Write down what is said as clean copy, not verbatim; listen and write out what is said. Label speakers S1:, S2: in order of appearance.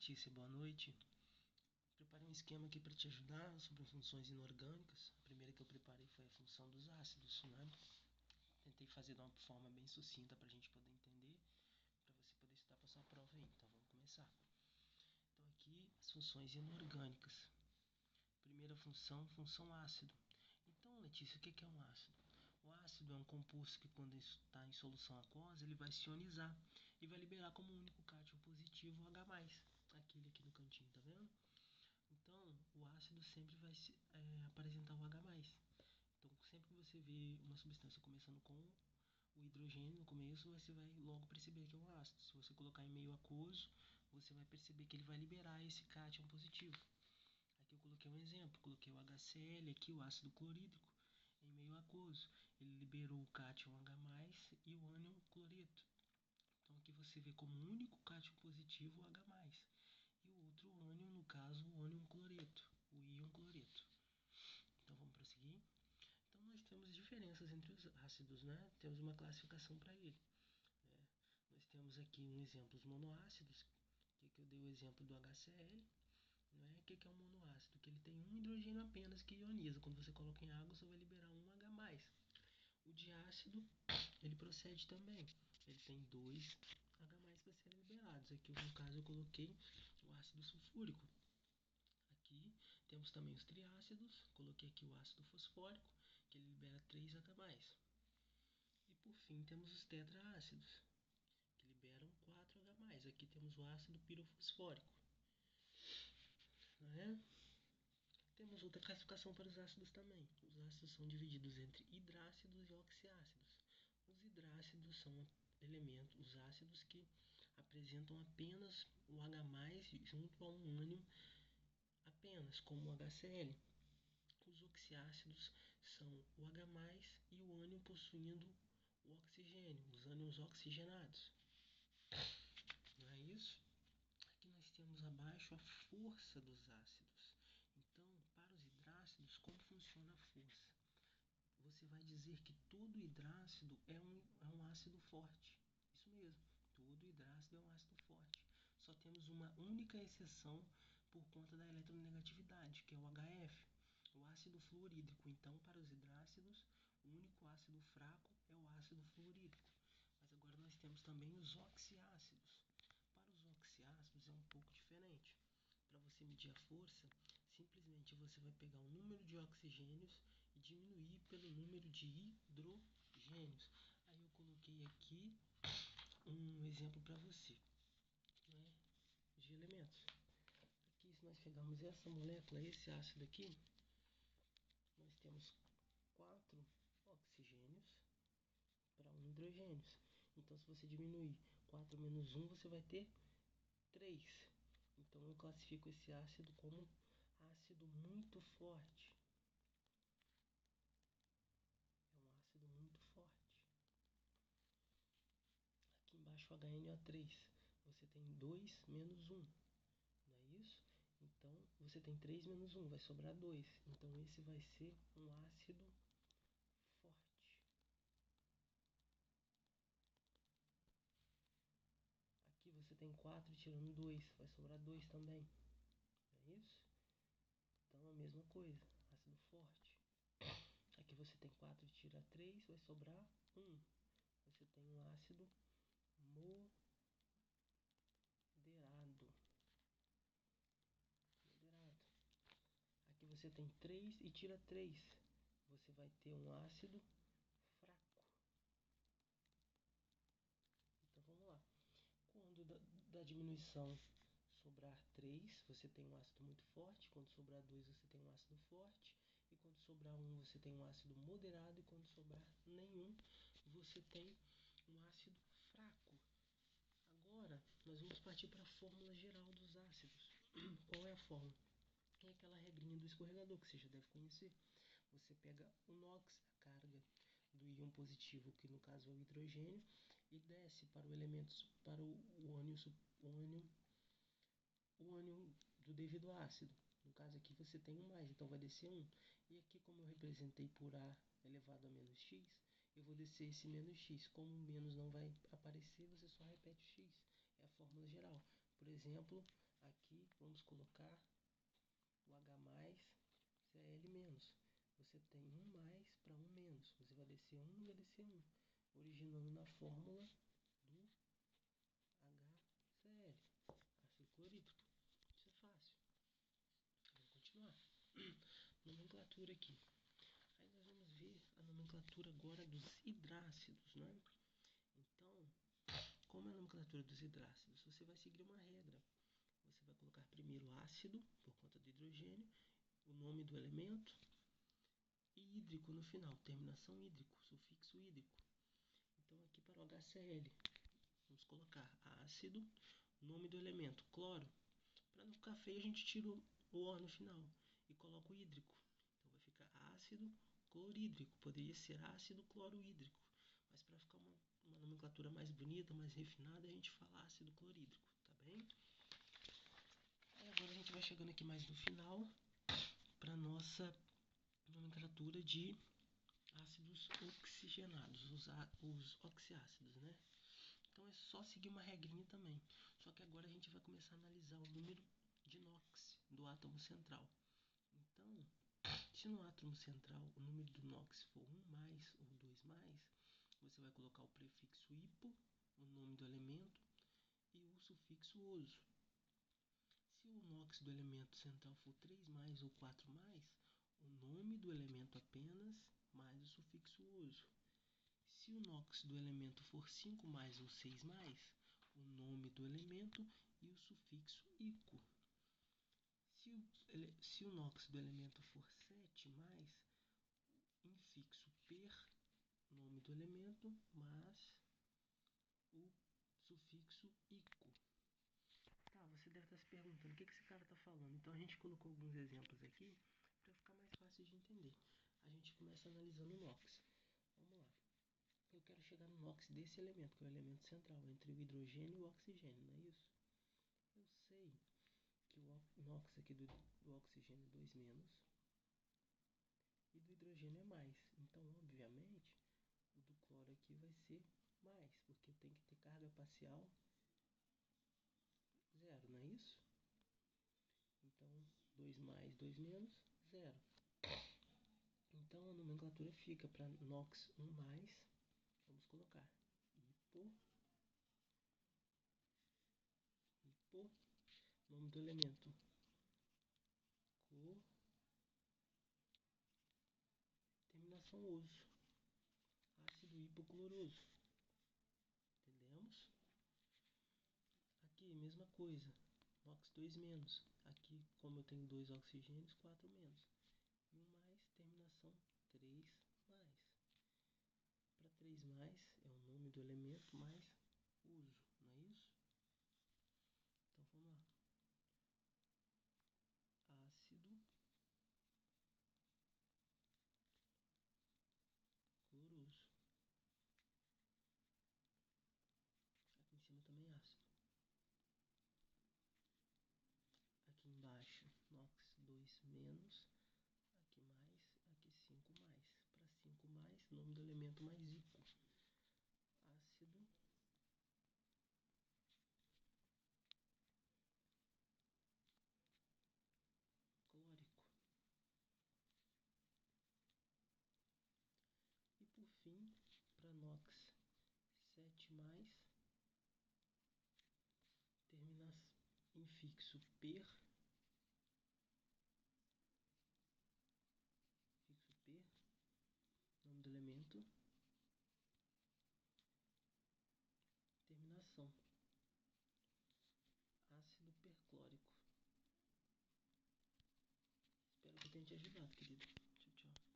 S1: Letícia, boa noite. Preparei um esquema aqui para te ajudar sobre funções inorgânicas. A primeira que eu preparei foi a função dos ácidos, né? Tentei fazer de uma forma bem sucinta para a gente poder entender, para você poder estudar para sua prova aí. Então vamos começar. Então aqui as funções inorgânicas. Primeira função, função ácido. Então, Letícia, o que é um ácido? O ácido é um composto que, quando está em solução aquosa, ele vai se ionizar e vai liberar como único cátion positivo o H+, aquele aqui no cantinho, tá vendo? Então, o ácido sempre vai apresentar o H+. Então, sempre que você vê uma substância começando com o hidrogênio no começo, você vai logo perceber que é um ácido. Se você colocar em meio aquoso, você vai perceber que ele vai liberar esse cátion positivo. Aqui eu coloquei um exemplo, coloquei o HCl aqui, o ácido clorídrico, em meio aquoso. Ele liberou o cátion H+, e o ânion cloreto. Então aqui você vê como único cátion positivo o H+. E o outro ânion, no caso, o ânion cloreto, o íon cloreto. Então vamos prosseguir. Então nós temos diferenças entre os ácidos, né? Temos uma classificação para ele. Nós temos aqui um exemplo, os monoácidos, que eu dei o exemplo do HCl. O que é um monoácido? Que ele tem um hidrogênio apenas que ioniza. Quando você coloca em água, você vai liberar um H+. O diácido, ele procede também. Ele tem dois H+ para serem liberados. Aqui, no caso, eu coloquei o ácido sulfúrico. Aqui temos também os triácidos. Coloquei aqui o ácido fosfórico, que ele libera 3 H+. E, por fim, temos os tetraácidos, que liberam 4 H+. Aqui temos o ácido pirofosfórico. Temos outra classificação para os ácidos também. Os ácidos são divididos entre hidrácidos e oxiácidos. Os hidrácidos são elementos, os ácidos que apresentam apenas o H+ junto a um ânion apenas, como o HCl. Os oxiácidos são o H+ e o ânion possuindo o oxigênio, os ânions oxigenados. Não é isso? Aqui nós temos abaixo a força dos ácidos. Então, para os hidrácidos, como funciona a força? Você vai dizer que todo hidrácido é um ácido forte. Isso mesmo, todo hidrácido é um ácido forte. Só temos uma única exceção por conta da eletronegatividade, que é o HF, o ácido fluorídrico. Então, para os hidrácidos, o único ácido fraco é o ácido fluorídrico. Mas agora nós temos também os oxiácidos. Para os oxiácidos é um pouco diferente. Para você medir a força, simplesmente você vai pegar o número de oxigênios e diminuir pelo número de hidrogênios. Aí eu coloquei aqui um exemplo para você, de elementos. Aqui, se nós pegarmos essa molécula, esse ácido aqui, nós temos 4 oxigênios para 1 hidrogênio. Então, se você diminuir 4 menos 1, você vai ter 3. Então, eu classifico esse ácido como ácido muito forte. É um ácido muito forte. Aqui embaixo, o HNO3, você tem 2 menos 1. Não é isso? Então, você tem 3 menos 1, vai sobrar 2. Então, esse vai ser um ácido forte. Aqui você tem 4 tirando 2, vai sobrar 2 também. Não é isso? Então, a mesma coisa, ácido forte. Aqui você tem 4 tira 3, vai sobrar 1. Você tem um ácido moderado. Aqui você tem 3 e tira 3. Você vai ter um ácido fraco. Então vamos lá. Quando da diminuição sobrar 3, você tem um ácido muito forte. Quando sobrar 2, você tem um ácido forte. E quando sobrar 1, você tem um ácido moderado. E quando sobrar nenhum, você tem um ácido fraco. Agora, nós vamos partir para a fórmula geral dos ácidos. Qual é a fórmula? É aquela regrinha do escorregador que você já deve conhecer. Você pega o NOx, a carga do íon positivo, que no caso é o hidrogênio, e desce para o elemento, para o ânion do devido ácido. No caso aqui você tem um mais, então vai descer 1. E aqui, como eu representei por A elevado a menos x, eu vou descer esse menos x. Como o menos não vai aparecer, você só repete o x. É a fórmula geral. Por exemplo, Aqui vamos colocar o H mais, Cl menos. Você tem 1 mais para 1 menos. Você vai descer 1 e vai descer 1, originando na fórmula do HCl, ácido clorídrico. Isso é fácil. Vamos continuar. Nomenclatura aqui. Aí nós vamos ver a nomenclatura agora dos hidrácidos, né? Então, como é a nomenclatura dos hidrácidos? Você vai seguir uma regra. Você vai colocar primeiro ácido, por conta do hidrogênio, o nome do elemento, e hídrico no final, terminação hídrico, sufixo hídrico. Então, aqui para o HCl, vamos colocar ácido, nome do elemento, cloro. Para não ficar feio, a gente tira o O no final e coloca o hídrico. Então, vai ficar ácido clorídrico. Poderia ser ácido clorohídrico, mas para ficar uma nomenclatura mais bonita, mais refinada, a gente fala ácido clorídrico, tá bem? Aí agora a gente vai chegando aqui mais no final para nossa nomenclatura de ácidos oxigenados, os oxiácidos, né? Então é só seguir uma regrinha também. Só que agora a gente vai começar a analisar o número de NOx do átomo central. Então, se no átomo central o número do NOx for 1 mais ou 2 mais, você vai colocar o prefixo hipo, o nome do elemento, e o sufixo oso. Se o NOx do elemento central for 3 mais ou 4 mais, o nome do elemento apenas, mais o sufixo oso. Se o NOx do elemento for 5 mais ou 6 mais, o nome do elemento e o sufixo ico. Se o NOx do elemento for 7 mais, infixo per, nome do elemento, mais o sufixo ico. Tá, você deve estar se perguntando o que esse cara está falando. Então a gente colocou alguns exemplos aqui para ficar mais fácil de entender. A gente começa analisando o NOx. Vamos lá. Eu quero chegar no NOx desse elemento, que é o elemento central, entre o hidrogênio e o oxigênio, não é isso? Eu sei que o NOx aqui do oxigênio é 2 menos e do hidrogênio é mais. Então, obviamente, o do cloro aqui vai ser mais, porque tem que ter carga parcial 0, não é isso? Então, 2 mais, 2 menos, 0. Então, a nomenclatura fica para NOx 1 mais, vamos colocar hipo, nome do elemento, terminação oso, ácido hipocloroso. Entendemos? Aqui, mesma coisa, NOx 2 menos. Aqui, como eu tenho 2 oxigênios, 4 menos. E 1 mais, terminação 3 mais. Para 3 mais é o nome do elemento mais uso, não é isso? Então vamos lá. Ácido cloroso. Aqui em cima também é ácido. Aqui embaixo, NOx 2 menos. Aqui mais, aqui 5 mais. Para 5 mais, nome do elemento mais ico. Ácido clórico. E por fim, para NOx 7 mais, termina em fixo per, nome do elemento, terminação, ácido perclórico. Espero que tenha te ajudado, querido.